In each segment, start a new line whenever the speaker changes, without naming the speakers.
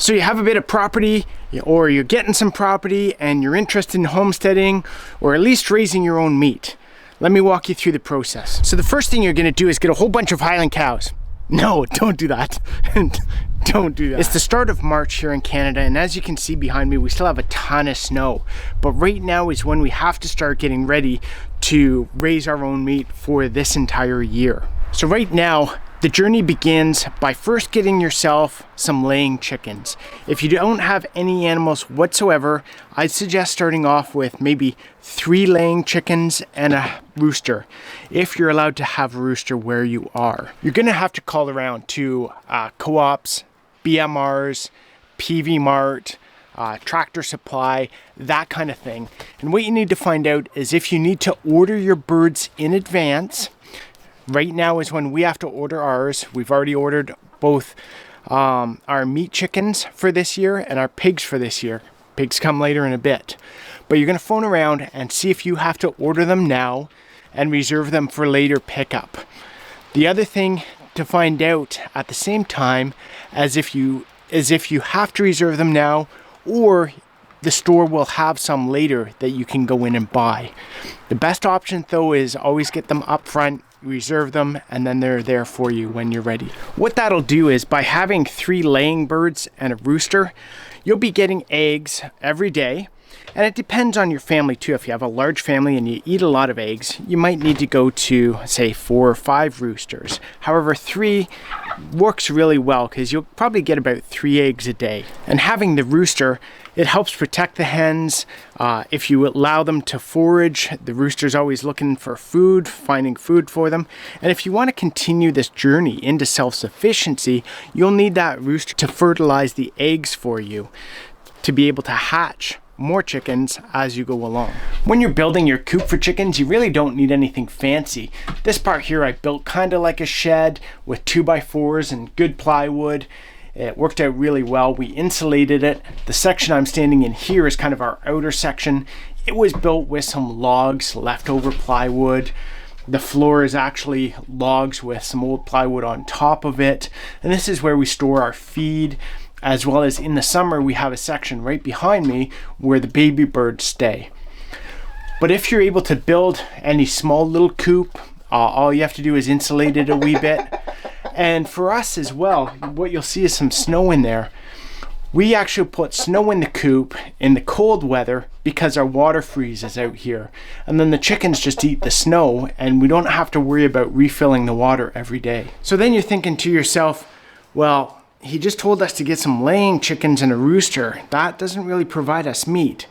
So you have a bit of property, or you're getting some property and you're interested in homesteading or at least raising your own meat. Let me walk you through the process. So the first thing you're gonna do is get a whole bunch of Highland cows. No, don't do that. Don't do that. It's the start of March here in Canada, and as you can see behind me, we still have a ton of snow. But right now is when we have to start getting ready to raise our own meat for this entire year. So right now, the journey begins by first getting yourself some laying chickens. If you don't have any animals whatsoever, I'd suggest starting off with maybe 3 laying chickens and a rooster, if you're allowed to have a rooster where you are. You're gonna have to call around to co-ops, BMRs, PV Mart, Tractor Supply, that kind of thing. And what you need to find out is if you need to order your birds in advance. Right now is when we have to order ours. We've already ordered both our meat chickens for this year and our pigs for this year. Pigs come later in a bit. But you're gonna phone around and see if you have to order them now and reserve them for later pickup. The other thing to find out at the same time is if you have to reserve them now, or the store will have some later that you can go in and buy. The best option though is always get them up front, reserve them, and then they're there for you when you're ready. What that'll do is by having 3 laying birds and a rooster, you'll be getting eggs every day. And it depends on your family too. If you have a large family and you eat a lot of eggs, you might need to go to say 4 or 5 roosters. However, 3 works really well because you'll probably get about 3 eggs a day. And having the rooster, it helps protect the hens. If you allow them to forage, the rooster's always looking for food, finding food for them. And if you want to continue this journey into self-sufficiency, you'll need that rooster to fertilize the eggs for you to be able to hatch more chickens as you go along. When you're building your coop for chickens, you really don't need anything fancy. This part here I built kind of like a shed with 2x4s and good plywood. It worked out really well. We insulated it. The section I'm standing in here is kind of our outer section. It was built with some logs, leftover plywood. The floor is actually logs with some old plywood on top of it. And this is where we store our feed, as well as in the summer we have a section right behind me where the baby birds stay. But if you're able to build any small little coop, all you have to do is insulate it a wee bit. And for us as well, what you'll see is some snow in there. We actually put snow in the coop in the cold weather because our water freezes out here. And then the chickens just eat the snow and we don't have to worry about refilling the water every day. So then you're thinking to yourself, well, he just told us to get some laying chickens and a rooster. That doesn't really provide us meat.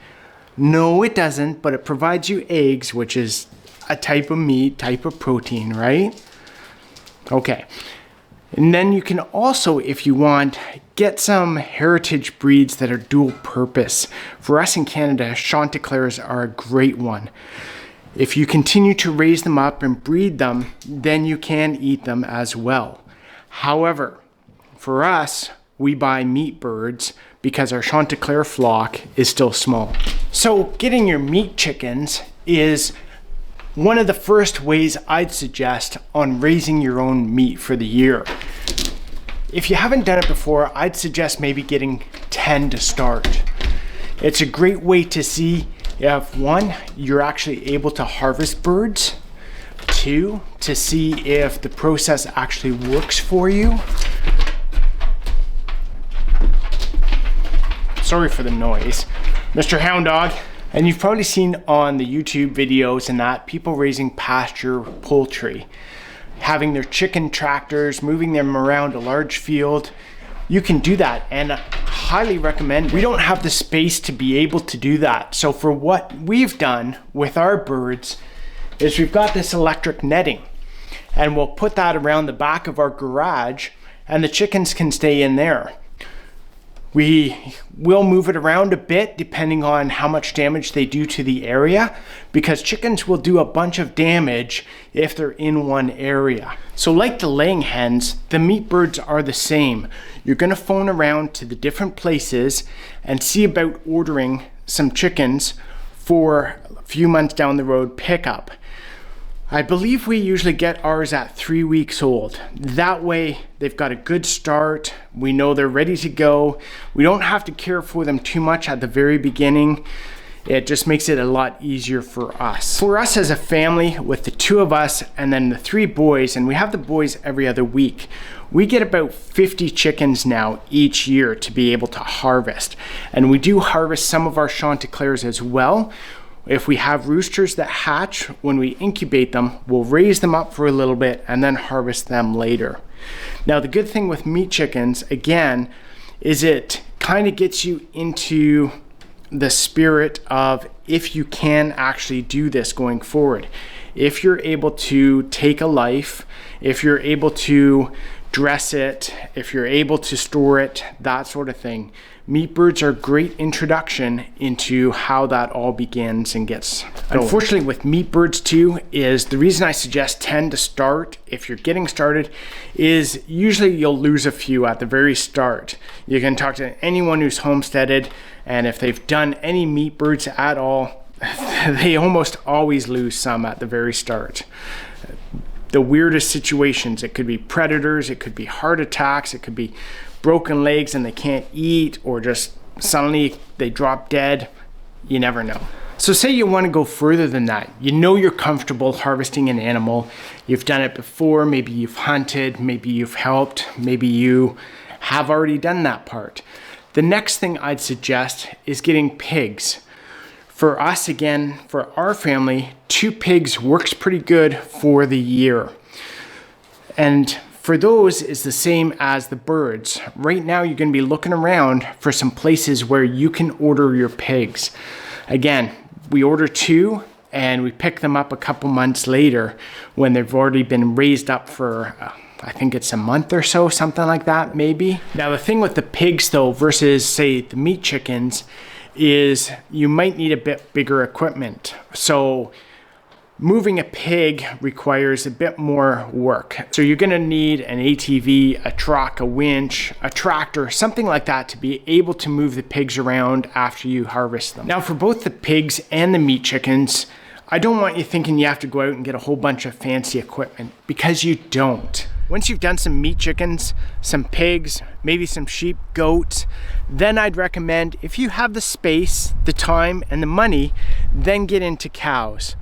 No, it doesn't, but it provides you eggs, which is a type of meat, type of protein, right? Okay. And then you can also, if you want, get some heritage breeds that are dual purpose. For us in Canada, Chanticleers are a great one. If you continue to raise them up and breed them, then you can eat them as well. However, for us, we buy meat birds because our Chanticleer flock is still small. So getting your meat chickens is one of the first ways I'd suggest on raising your own meat for the year. If you haven't done it before, I'd suggest maybe getting 10 to start. It's a great way to see if 1, you're actually able to harvest birds, 2, to see if the process actually works for you. Sorry for the noise, Mr. Hound Dog. And you've probably seen on the YouTube videos and that people raising pasture poultry, having their chicken tractors, moving them around a large field. You can do that and I highly recommend. We don't have the space to be able to do that. So for what we've done with our birds is we've got this electric netting and we'll put that around the back of our garage and the chickens can stay in there. We will move it around a bit depending on how much damage they do to the area, because chickens will do a bunch of damage if they're in one area. So like the laying hens, the meat birds are the same. You're gonna phone around to the different places and see about ordering some chickens for a few months down the road pickup. I believe we usually get ours at 3 weeks old. That way they've got a good start. We know they're ready to go. We don't have to care for them too much at the very beginning. It just makes it a lot easier for us. For us as a family, with the 2 of us and then the 3 boys, and we have the boys every other week, we get about 50 chickens now each year to be able to harvest. And we do harvest some of our Chanticleers as well. If we have roosters that hatch, when we incubate them, we'll raise them up for a little bit and then harvest them later. Now, the good thing with meat chickens, again, is it kind of gets you into the spirit of if you can actually do this going forward. If you're able to take a life, if you're able to dress it, if you're able to store it, that sort of thing. Meat birds are a great introduction into how that all begins and gets going. Unfortunately with meat birds too, is the reason I suggest 10 to start if you're getting started is usually you'll lose a few at the very start. You can talk to anyone who's homesteaded, and if they've done any meat birds at all, they almost always lose some at the very start. The weirdest situations, it could be predators, it could be heart attacks, it could be broken legs and they can't eat, or just suddenly they drop dead. You never know. So say you want to go further than that. You know you're comfortable harvesting an animal. You've done it before. Maybe you've hunted, maybe you've helped, maybe you have already done that part. The next thing I'd suggest is getting pigs. For us, again, for our family, 2 pigs works pretty good for the year. And for those, it's the same as the birds. Right now, you're going to be looking around for some places where you can order your pigs. Again, we order 2 and we pick them up a couple months later when they've already been raised up for, I think it's a month or so, something like that, maybe. Now, the thing with the pigs, though, versus, say, the meat chickens, is you might need a bit bigger equipment. So moving a pig requires a bit more work. So you're gonna need an ATV, a truck, a winch, a tractor, something like that to be able to move the pigs around after you harvest them. Now for both the pigs and the meat chickens, I don't want you thinking you have to go out and get a whole bunch of fancy equipment, because you don't. Once you've done some meat chickens, some pigs, maybe some sheep, goats, then I'd recommend, if you have the space, the time, and the money, then get into cows.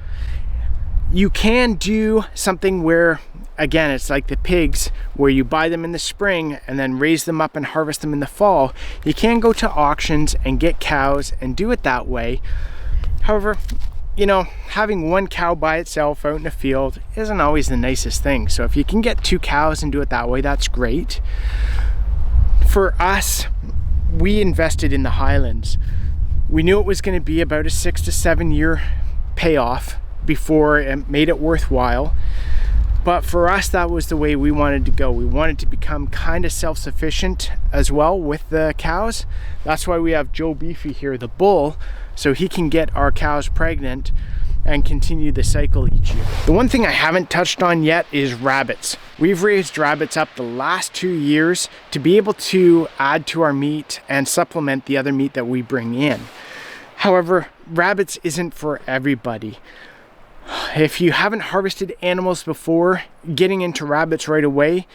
You can do something where, again, it's like the pigs, where you buy them in the spring and then raise them up and harvest them in the fall. You can go to auctions and get cows and do it that way. However, you know, having 1 cow by itself out in the field isn't always the nicest thing. So if you can get 2 cows and do it that way, that's great. For us, we invested in the Highlands. We knew it was going to be about a 6 to 7 year payoff before it made it worthwhile. But for us, that was the way we wanted to go. We wanted to become kind of self-sufficient as well with the cows. That's why we have Joe Beefy here, the bull, so he can get our cows pregnant and continue the cycle each year. The one thing I haven't touched on yet is rabbits. We've raised rabbits up the last 2 years to be able to add to our meat and supplement the other meat that we bring in. However, rabbits isn't for everybody. If you haven't harvested animals before, getting into rabbits right away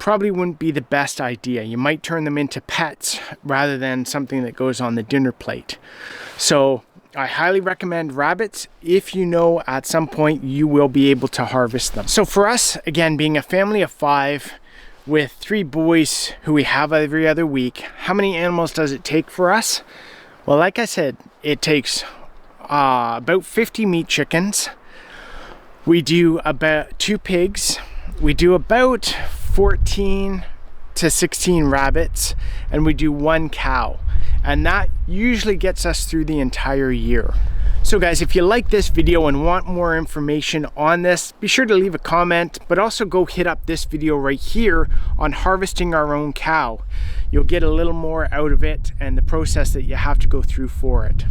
probably wouldn't be the best idea. You might turn them into pets rather than something that goes on the dinner plate. So I highly recommend rabbits if you know at some point you will be able to harvest them. So for us, again, being a family of 5 with 3 boys who we have every other week, how many animals does it take for us? Well, like I said, it takes about 50 meat chickens. We do about 2 pigs. We do about 14 to 16 rabbits, and we do 1 cow. And that usually gets us through the entire year. So guys, if you like this video and want more information on this, be sure to leave a comment, but also go hit up this video right here on harvesting our own cow. You'll get a little more out of it and the process that you have to go through for it.